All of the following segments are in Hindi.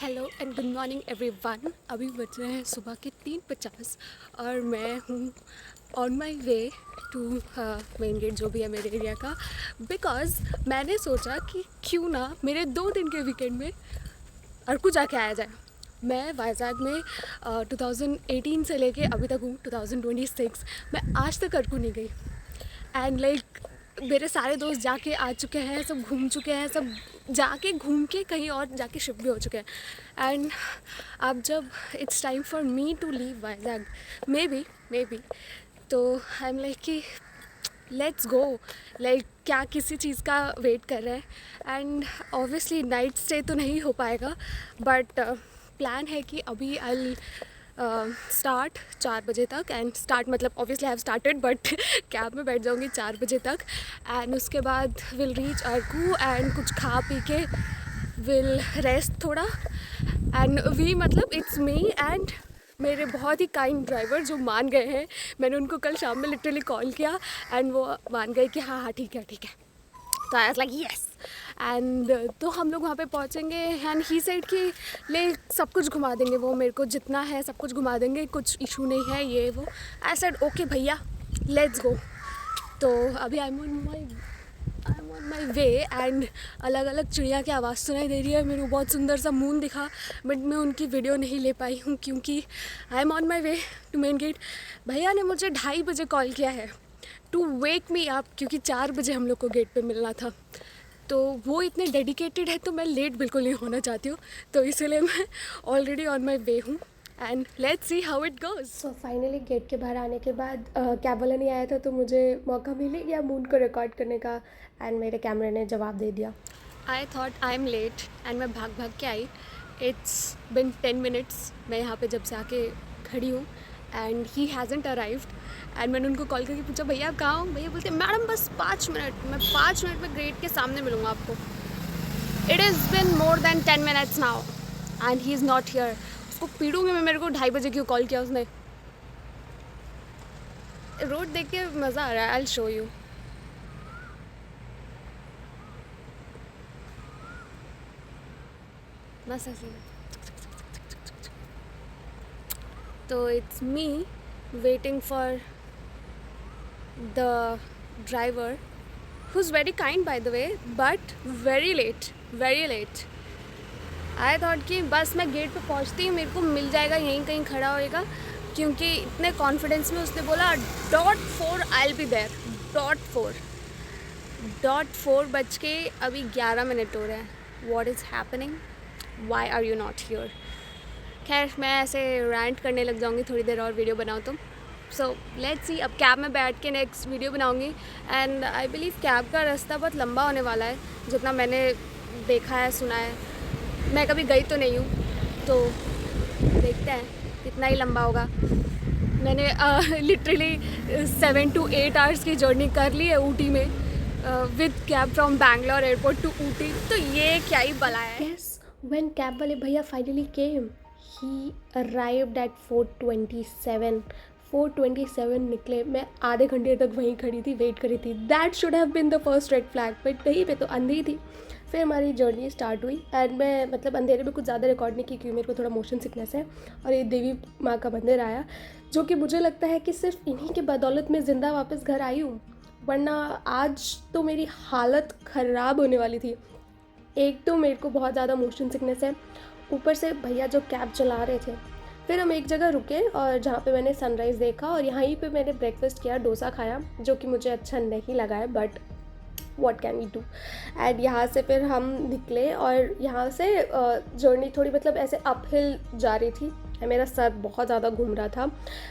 Hello and good morning everyone. अभी बज रहे हैं सुबह के 3:50 और मैं हूँ on my way to main gate जो भी है मेरे एरिया का। बिकॉज़ मैंने सोचा कि क्यों ना मेरे 2 दिन के वीकेंड में अरकू जाके आया जाए। मैं वाइजैग में 2018 से लेके अभी तक हूँ 2026। मैं आज तक अरकू नहीं गई एंड मेरे सारे दोस्त जाके आ चुके हैं, सब घूम चुके हैं, सब जाके घूम के कहीं और जाके शिफ्ट भी हो चुके हैं। एंड अब जब it's time for me to leave Vizag maybe तो आई एम लाइक कि लेट्स गो। क्या किसी चीज़ का वेट कर रहे हैं। एंड ऑब्वियसली नाइट स्टे तो नहीं हो पाएगा, बट प्लान है कि अभी आई स्टार्ट 4 बजे तक। एंड स्टार्ट मतलब obviously I have started, but cab में बैठ जाऊँगी 4 बजे तक। एंड उसके बाद विल रीच अरकू एंड कुछ खा पी के विल रेस्ट थोड़ा। एंड वी मतलब इट्स मी एंड मेरे बहुत ही काइंड ड्राइवर जो मान गए हैं। मैंने उनको कल शाम में लिटरली कॉल किया एंड वो मान गए कि हाँ हाँ ठीक है। तो I was like yes. And तो हम लोग वहाँ पे पहुँचेंगे एंड ही सेड कि ले सब कुछ घुमा देंगे, वो मेरे को जितना है सब कुछ घुमा देंगे, कुछ इशू नहीं है ये वो। आई सेड ओके भैया लेट्स गो। तो अभी आई am on my way and अलग अलग चिड़िया की आवाज़ सुनाई दे रही है। मेरे को बहुत सुंदर सा मून दिखा, बट मैं उनकी वीडियो नहीं ले पाई हूँ क्योंकि I am on my way to main gate. भैया ने मुझे 2:30 कॉल किया है टू वेक मी अप, क्योंकि 4 बजे हम लोग को गेट पे मिलना था। तो वो इतने डेडिकेटेड है तो मैं लेट बिल्कुल नहीं होना चाहती हूँ, तो इसीलिए मैं ऑलरेडी ऑन माई वे हूँ and let's see how it goes. So finally get के बाहर आने के बाद कैब वाला नहीं आया था तो मुझे मौका मिल गया मून को रिकॉर्ड करने का एंड मेरे कैमरे ने जवाब दे दिया। I thought I am late and मैं भाग भाग के आई। इट्स बिन 10 मिनट्स मैं यहाँ पे जब से आके खड़ी हूँ एंड ही हैज़ंट अराइव्ड। एंड मैंने उनको कॉल करके पूछा भैया आप कहाँ हो। भैया बोलते मैडम बस 5 मिनट, मैं 5 मिनट में गेट के सामने मिलूँगा आपको। It is been more than 10 minutes now and he is not here. उसको पीड़ूंगी मैं, मेरे को 2:30 क्यों कॉल किया उसने। रोड देख के मज़ा आ रहा है, आई विल शो यू। बस ऐसे तो it's me waiting for the driver who is very kind by the way, but very late. I thought कि बस मैं गेट पे पहुंचती हूँ मेरे को मिल जाएगा, यहीं कहीं खड़ा होएगा, क्योंकि इतने कॉन्फिडेंस में उसने बोला .4 आई विल बी देयर। .4 बज के अभी 11 मिनट हो रहे हैं। What is happening, why are you not here. खैर मैं ऐसे रैंट करने लग जाऊँगी थोड़ी देर और वीडियो बनाऊँ तो। सो लेट्स सी, अब कैब में बैठ के नेक्स्ट वीडियो बनाऊँगी। एंड आई बिलीव कैब का रास्ता बहुत लंबा होने वाला है, जितना मैंने देखा है सुना है। मैं कभी गई तो नहीं हूँ, तो देखते हैं कितना ही लंबा होगा। मैंने लिटरली 7 to 8 आवर्स की जर्नी कर ली है ऊटी में with cab from Bangalore airport to Ooty. तो ये क्या ही बला है। यस, व्हेन कैब वाले भैया finally came he arrived at 4:27 निकले। मैं आधे घंटे तक वहीं खड़ी थी, वेट करी थी। That should have been the first red flag, but कहीं पे तो अंधी थी। फिर हमारी जर्नी स्टार्ट हुई एंड मैं मतलब अंधेरे में कुछ ज़्यादा रिकॉर्ड नहीं की क्योंकि मेरे को थोड़ा मोशन सिकनेस है। और ये देवी माँ का मंदिर आया, जो कि मुझे लगता है कि सिर्फ इन्हीं के बदौलत मैं ज़िंदा वापस घर आई हूँ, वरना आज तो मेरी हालत ख़राब होने वाली थी। एक तो मेरे को बहुत ज़्यादा मोशन सिकनेस है, ऊपर से भैया जो कैब चला रहे थे। फिर हम एक जगह रुके और जहाँ पे मैंने सनराइज़ देखा और यहीं पे मैंने ब्रेकफास्ट किया, डोसा खाया, जो कि मुझे अच्छा नहीं लगा है, but what can we do. And यहाँ से फिर हम निकले और यहाँ से जर्नी थोड़ी मतलब ऐसे अपहिल जा रही थी। मेरा सर बहुत ज़्यादा घूम रहा था,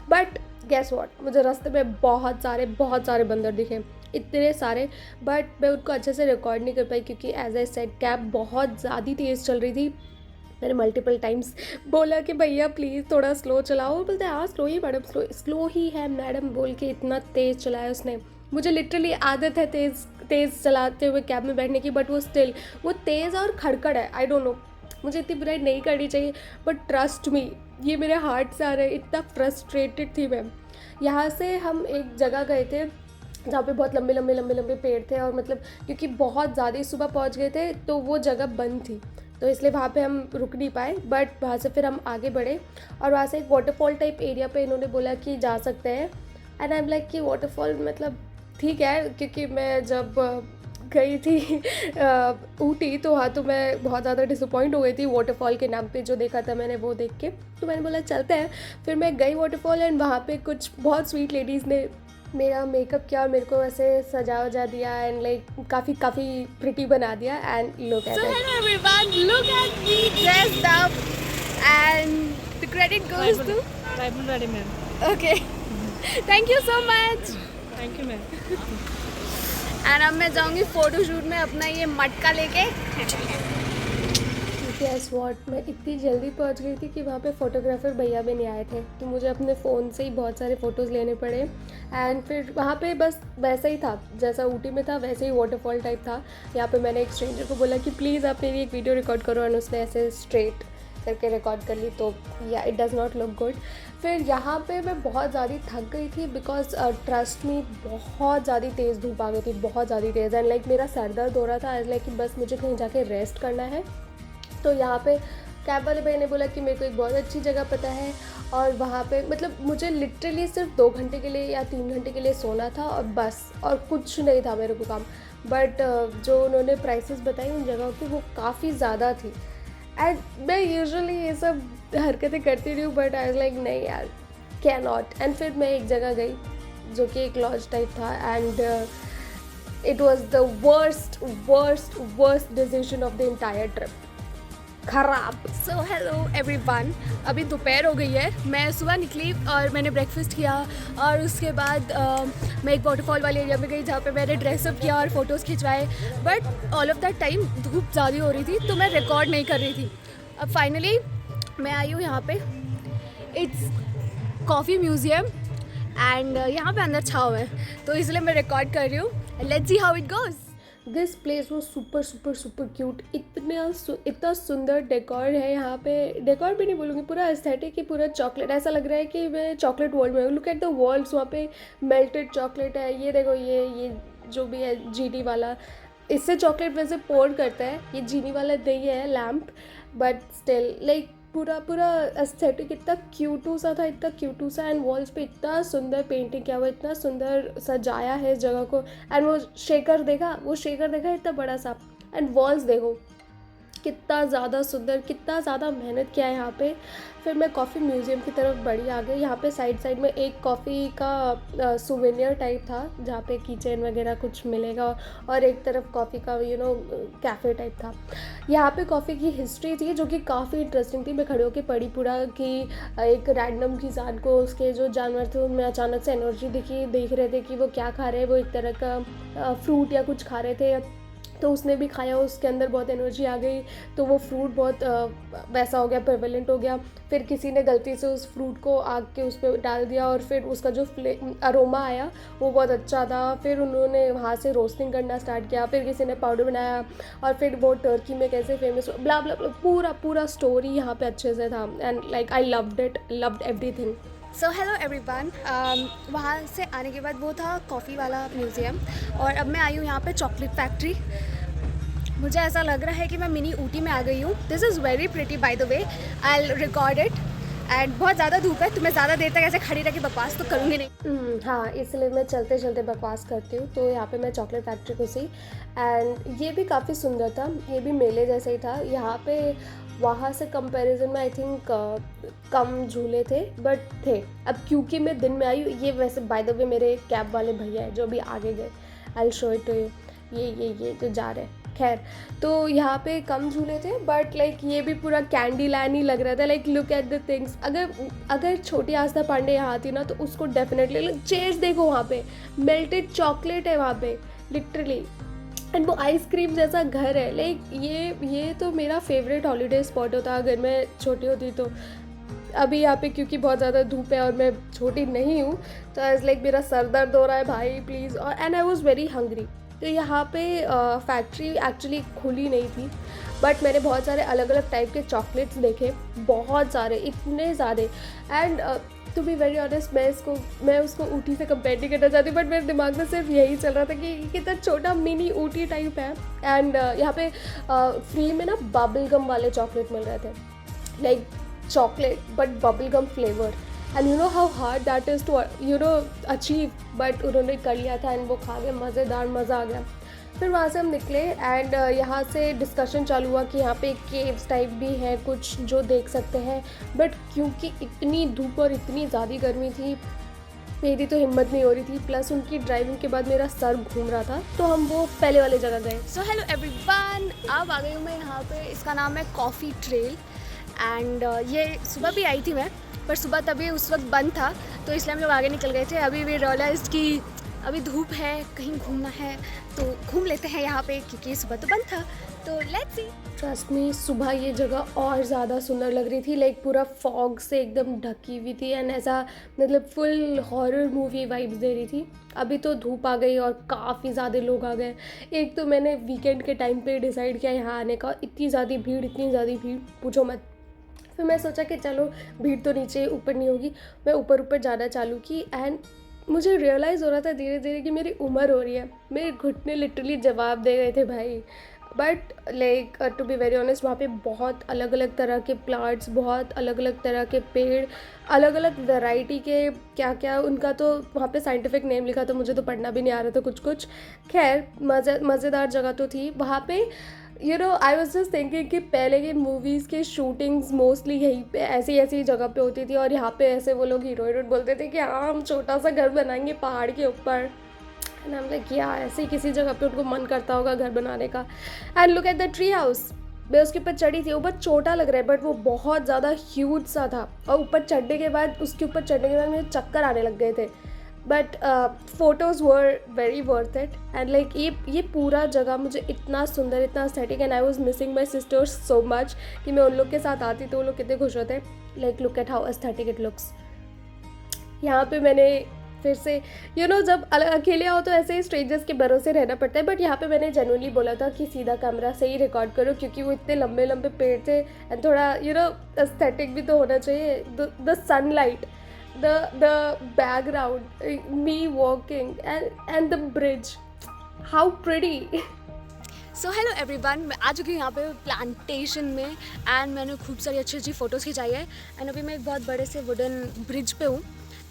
बट गेस व्हाट, मुझे रास्ते में बहुत सारे बंदर दिखे, इतने सारे, बट मैं उनको अच्छे से रिकॉर्ड नहीं कर पाई क्योंकि एज आई सेड कैब बहुत ज़्यादा तेज़ चल रही थी। मैंने मल्टीपल टाइम्स बोला कि भैया प्लीज़ थोड़ा स्लो चलाओ। वो बोलते हैं हाँ स्लो ही मैडम, स्लो ही है मैडम, बोल के इतना तेज़ चलाया उसने। मुझे लिटरली आदत है तेज़ चलाते हुए कैब में बैठने की, बट वो तेज़ और खड़खड़ है। आई डोंट नो, मुझे इतनी बुराई नहीं करनी चाहिए, बट ट्रस्ट मी ये मेरे हार्ट से आ रहा है। इतना फ्रस्ट्रेटेड थी मैं। यहाँ से हम एक जगह गए थे जहाँ पे बहुत लंबे पेड़ थे और मतलब क्योंकि बहुत ज़्यादा सुबह पहुँच गए थे तो वो जगह बंद थी। तो इसलिए वहाँ पे हम रुक नहीं पाए, बट वहाँ से फिर हम आगे बढ़े और वहाँ से एक वाटरफॉल टाइप एरिया पे इन्होंने बोला कि जा सकते हैं। एंड आई एम लाइक कि वाटरफॉल मतलब ठीक है, क्योंकि मैं जब गई थी ऊटी तो वहाँ तो मैं बहुत ज़्यादा डिसअपॉइंट हो गई थी वाटरफॉल के नाम पे, जो देखा था मैंने वो देख के। तो मैंने बोला चलते हैं। फिर मैं गई वाटरफॉल एंड वहाँ पे कुछ बहुत स्वीट लेडीज़ ने मेरा मेकअप किया और मेरे को ऐसे सजा वजा दिया एंड लाइक काफ़ी प्रिटी बना दिया। And look at it, so hello everyone, look at me dressed up and the credit goes to tribal ready ma'am. Okay, thank you so much. Thank you ma'am. And अब मैं जाऊंगी फोटोशूट में अपना ये मटका लेके। गेस व्हाट, मैं इतनी जल्दी पहुंच गई थी कि वहाँ पे फोटोग्राफर भैया भी नहीं आए थे, तो मुझे अपने फ़ोन से ही बहुत सारे फ़ोटोज़ लेने पड़े। एंड फिर वहाँ पे बस वैसा ही था जैसा ऊटी में था, वैसे ही वाटरफॉल टाइप था। यहाँ पे मैंने एक स्ट्रेंजर को बोला कि प्लीज़ आप मेरी एक वीडियो रिकॉर्ड करो, एंड उसने ऐसे स्ट्रेट करके रिकॉर्ड कर ली, तो या it does not look good. फिर यहाँ पे मैं बहुत ज़्यादा थक गई थी बिकॉज ट्रस्ट मी बहुत ज़्यादा तेज़ धूप आ गई थी, बहुत ज़्यादा तेज़। एंड लाइक मेरा सर दर्द हो रहा था, एज लाइक कि बस मुझे कहीं जाके रेस्ट करना है। तो यहाँ पे कैब वाले भाई ने बोला कि मेरे को एक बहुत अच्छी जगह पता है, और वहाँ पे मतलब मुझे लिटरली सिर्फ 2 घंटे के लिए या 3 घंटे के लिए सोना था और बस, और कुछ नहीं था मेरे को काम। बट जो उन्होंने प्राइसेस बताई उन जगहों की वो काफ़ी ज़्यादा थी। एंड मैं यूजुअली ये सब हरकतें करती रही हूँ, बट आई वाज लाइक नहीं यार, कैन नॉट। एंड फिर मैं एक जगह गई जो कि एक लॉज टाइप था, and it was the worst decision of the entire trip, खराब। सो हेलो एवरीवन, अभी दोपहर हो गई है। मैं सुबह निकली और मैंने ब्रेकफास्ट किया, और उसके बाद मैं एक वाटरफॉल वाले एरिया में गई जहाँ पे मैंने ड्रेसअप किया और फ़ोटोज़ खिंचवाए। But all of that time धूप ज़्यादा हो रही थी, तो मैं रिकॉर्ड नहीं कर रही थी। अब फाइनली मैं आई हूँ यहाँ पे, इट्स कॉफ़ी म्यूज़ियम, एंड यहाँ पे अंदर छाँव है, तो इसलिए मैं रिकॉर्ड कर रही हूँ। Let's see how it goes. This place वो सुपर क्यूट, इतना सुंदर डेकोर है यहाँ पे। डेकोर भी नहीं बोलूँगी, पूरा एस्थेटिक ही, पूरा चॉकलेट, ऐसा लग रहा है कि मैं चॉकलेट वर्ल्ड में हूँ। लुक एट द वॉल्स, वहाँ पे मेल्टेड चॉकलेट है। ये देखो, ये जो भी है जीनी वाला, इससे चॉकलेट वैसे पोर करता है, ये जीनी वाला दही है, लैम्प, बट स्टिल लाइक पूरा एस्थेटिक इतना क्यूटू सा था, इतना क्यूटू सा। एंड वॉल्स पे इतना सुंदर पेंटिंग किया हुआ, इतना सुंदर सजाया है इस जगह को। एंड वो शेकर देखा इतना बड़ा सा। एंड वॉल्स देखो कितना ज़्यादा सुंदर, कितना ज़्यादा मेहनत किया है यहाँ पे। फिर मैं कॉफ़ी म्यूज़ियम की तरफ बढ़ी आगे। यहाँ पे साइड में एक कॉफ़ी का सुवेनियर टाइप था, जहाँ पे कीचेन वगैरह कुछ मिलेगा, और एक तरफ कॉफ़ी का कैफ़े टाइप था। यहाँ पे कॉफ़ी की हिस्ट्री थी जो कि काफ़ी इंटरेस्टिंग थी। मैं खड़े होकर पढ़ी पूरा कि एक रैंडम किसान को उसके जो जानवर थे उनमें अचानक से एनर्जी दिखी, देख रहे थे कि वो क्या खा रहे हैं, वो एक तरह का फ्रूट या कुछ खा रहे थे, तो उसने भी खाया, उसके अंदर बहुत एनर्जी आ गई, तो वो फ्रूट बहुत वैसा हो गया, प्रेवलेंट हो गया। फिर किसी ने गलती से उस फ्रूट को आग के उस पर डाल दिया, और फिर उसका जो अरोमा आया वो बहुत अच्छा था। फिर उन्होंने वहाँ से रोस्टिंग करना स्टार्ट किया, फिर किसी ने पाउडर बनाया, और फिर वो टर्की में कैसे फेमस, ब्ला ब्ला ब्ला, पूरा स्टोरी यहाँ पे अच्छे से था। And like I loved everything. So hello everyone, वहाँ से आने के बाद वो था कॉफ़ी वाला म्यूज़ियम, और अब मैं आई हूँ यहाँ पे चॉकलेट फैक्ट्री। मुझे ऐसा लग रहा है कि मैं मिनी ऊटी में आ गई हूँ। This is very pretty by the way, I will record it. And बहुत ज़्यादा धूप है, तो मैं ज़्यादा देर तक ऐसे खड़ी रह के बकवास तो करूँगी नहीं। हाँ, इसलिए मैं चलते चलते बकवास करती हूँ। तो यहाँ पे मैं चॉकलेट फैक्ट्री घुसी, एंड ये भी काफ़ी सुंदर था, ये भी मेले जैसा ही था। यहाँ पे वहाँ से कंपैरिजन में आई थिंक कम झूले थे, बट थे। अब क्योंकि मैं दिन में आई हूँ, ये वैसे बाय द वे मेरे कैब वाले भैया हैं जो अभी आगे गए, I will show it to you, ये जो जा रहे हैं। खैर, तो यहाँ पे कम झूले थे, बट लाइक ये भी पूरा कैंडी लैंड ही लग रहा था। Like look at the things, अगर छोटी आस्था पांडे यहाँ आती ना तो उसको डेफिनेटली, चेयर्स देखो, वहाँ पे मेल्टेड चॉकलेट है वहाँ पे लिटरली, एंड वो आइसक्रीम जैसा घर है। लाइक ये तो मेरा फेवरेट हॉलीडे स्पॉट होता अगर मैं छोटी होती तो। अभी यहाँ पे क्योंकि बहुत ज़्यादा धूप है और मैं छोटी नहीं हूँ, तो एज लाइक मेरा सर दर्द हो रहा है भाई प्लीज़, और and I was very hungry. तो यहाँ पे फैक्ट्री एक्चुअली खुली नहीं थी, बट मैंने बहुत सारे अलग अलग टाइप के चॉकलेट्स देखे, बहुत सारे, इतने ज़्यादा। And to be very honest मैं उसको ऊटी से कंपेयर नहीं करना चाहती, बट मेरे दिमाग में सिर्फ यही चल रहा था कि कितना छोटा मिनी ऊटी टाइप है। एंड यहाँ पे फ्री में ना बबल गम वाले चॉकलेट मिल रहे थे, like chocolate but bubble gum flavour. And you know how hard that is to achieve, but उन्होंने कर लिया था एंड वो खा गए, मज़ेदार, मज़ा आ गया। फिर वहाँ से हम निकले एंड यहाँ से डिस्कशन चालू हुआ कि यहाँ पे केव्स टाइप भी है कुछ जो देख सकते हैं, बट क्योंकि इतनी धूप और इतनी ज़्यादा गर्मी थी मेरी तो हिम्मत नहीं हो रही थी, प्लस उनकी ड्राइविंग के बाद मेरा सर घूम रहा था, तो हम वो पहले वाले जगह गए। सो हेलो एवरीवन, अब आ गई हूँ मैं यहाँ पे, इसका नाम है कॉफ़ी ट्रेल। एंड ये सुबह भी आई थी मैं, पर सुबह तभी उस वक्त बंद था, तो इसलिए हम लोग आगे निकल गए थे। अभी भी रियलाइज़ कि अभी धूप है, कहीं घूमना है तो घूम लेते हैं यहाँ पे, क्योंकि सुबह तो बंद था। तो लेट्स सी। ट्रस्ट मी, सुबह ये जगह और ज़्यादा सुंदर लग रही थी, लाइक पूरा फॉग से एकदम ढकी हुई थी एंड ऐसा मतलब फुल हॉरर मूवी वाइब्स दे रही थी। अभी तो धूप आ गई और काफ़ी ज़्यादा लोग आ गए। एक तो मैंने वीकेंड के टाइम पे डिसाइड किया यहाँ आने का, इतनी ज़्यादा भीड़ पूछो मत। फिर मैं सोचा कि चलो भीड़ तो नीचे ऊपर नहीं होगी, मैं ऊपर जाना चालू की एंड मुझे रियलाइज़ हो रहा था धीरे धीरे कि मेरी उम्र हो रही है। मेरे घुटने लिटरली जवाब दे गए थे भाई। But like to be very honest, वहाँ पे बहुत अलग अलग तरह के प्लांट्स, बहुत अलग अलग तरह के पेड़, अलग अलग वैरायटी के क्या क्या, उनका तो वहाँ पे साइंटिफिक नेम लिखा था, मुझे तो पढ़ना भी नहीं आ रहा था कुछ। खैर मज़ेदार जगह तो थी वहाँ पे। You know I was just thinking कि पहले की मूवीज़ की शूटिंग्स मोस्टली यहीं पे ऐसी जगह पे होती थी, और यहाँ पे ऐसे वो लोग हीरो हीरोइन बोलते थे कि हाँ हम छोटा सा घर बनाएंगे पहाड़ के ऊपर। एंड आई एम लाइक या ऐसे ही किसी जगह पे उनको मन करता होगा घर बनाने का। And look at the tree house, मैं उसके ऊपर चढ़ी थी, वो बहुत छोटा लग रहा है बट वो बहुत ज़्यादा ह्यूज सा था, और ऊपर चढ़ने के बाद मुझे चक्कर आने लग गए थे। But photos were very worth it. And like ये पूरा जगह मुझे इतना सुंदर, इतना aesthetic, and I was missing my sisters so much कि मैं उन लोग के साथ आती तो वो लोग कितने खुश होते। Like look at how aesthetic it looks. यहाँ पे मैंने फिर से जब अकेले आओ तो ऐसे ही स्ट्रेंजर्स के भरोसे रहना पड़ता है, बट यहाँ पे मैंने जेन्युइनली बोला था कि सीधा कैमरा से ही रिकॉर्ड करो, क्योंकि वो इतने लंबे लंबे पेड़ थे एंड थोड़ा एस्थेटिक भी तो होना चाहिए। The sunlight, the background, me walking and the bridge, how pretty. So hello everyone, मैं आ चुकी हूँ यहाँ पे प्लांटेशन में एंड मैंने खूब सारी अच्छी फ़ोटोज़ खिंचाई है। एंड अभी मैं एक बहुत बड़े से वुडन ब्रिज पे हूँ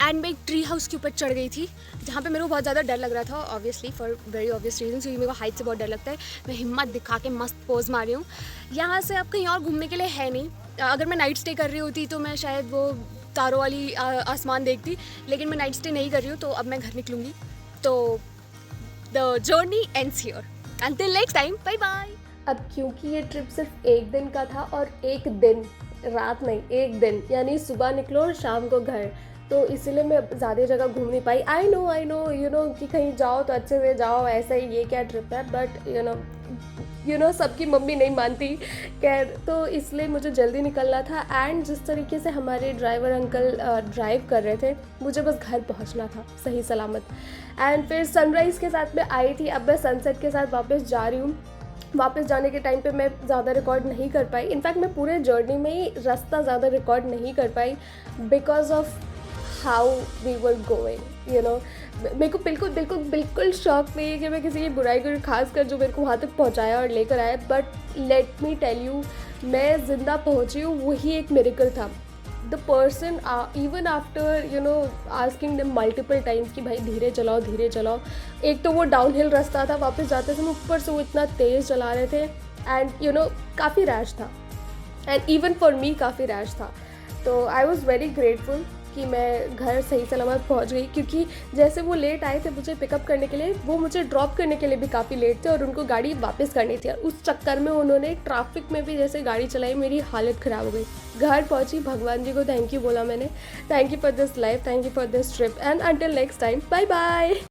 एंड मैं एक ट्री हाउस के ऊपर चढ़ गई थी, जहाँ पे मेरे को बहुत ज़्यादा डर लग रहा था, obviously for very obvious reason, क्योंकि मेरे को हाइट से बहुत डर लगता है। मैं हिम्मत दिखा के मस्त पोज मारी हूँ। यहाँ से अब कहीं और घूमने के लिए है नहीं। अगर मैं नाइट स्टे कर रही होती तो मैं शायद वो तारों वाली आसमान देखती, लेकिन मैं नाइट स्टे नहीं कर रही हूँ, तो अब मैं घर निकलूँगी। तो the journey ends here, until next time, bye bye. अब क्योंकि ये ट्रिप सिर्फ एक दिन का था, और एक दिन, रात नहीं, एक दिन, यानी सुबह निकलो और शाम को घर, तो इसीलिए मैं ज़्यादा जगह घूम नहीं पाई। आई नो कि कहीं जाओ तो अच्छे से जाओ, ऐसा ही ये क्या ट्रिप है, बट सबकी मम्मी नहीं मानती। खैर, तो इसलिए मुझे जल्दी निकलना था एंड जिस तरीके से हमारे ड्राइवर अंकल ड्राइव कर रहे थे, मुझे बस घर पहुंचना था सही सलामत। एंड फिर सनराइज़ के साथ मैं आई थी, अब मैं सनसेट के साथ वापस जा रही हूँ। वापस जाने के टाइम पे मैं ज़्यादा रिकॉर्ड नहीं कर पाई, इनफैक्ट मैं पूरे जर्नी में ही रास्ता ज़्यादा रिकॉर्ड नहीं कर पाई because of how we were going. मेरे को बिल्कुल शौक नहीं है कि मैं किसी की बुराई करूँ, खासकर जो मेरे को वहाँ तक पहुँचाया और लेकर आया, but let me tell you, मैं ज़िंदा पहुँची हूँ, वही एक मिरेकल था। The person even after asking them multiple times कि भाई धीरे चलाओ, एक तो वो डाउन हिल रास्ता था, वापस जाते समय ऊपर से वो इतना तेज़ चला रहे थे एंड काफ़ी रैश था, एंड इवन फॉर मी काफ़ी रैश था। तो आई वॉज़ वेरी ग्रेटफुल कि मैं घर सही सलामत पहुंच गई, क्योंकि जैसे वो लेट आए थे मुझे पिकअप करने के लिए, वो मुझे ड्रॉप करने के लिए भी काफ़ी लेट थे और उनको गाड़ी वापस करनी थी, और उस चक्कर में उन्होंने ट्रैफिक में भी जैसे गाड़ी चलाई, मेरी हालत ख़राब हो गई। घर पहुंची, भगवान जी को थैंक यू बोला मैंने, thank you for this life, thank you for this trip, and until next time, bye bye.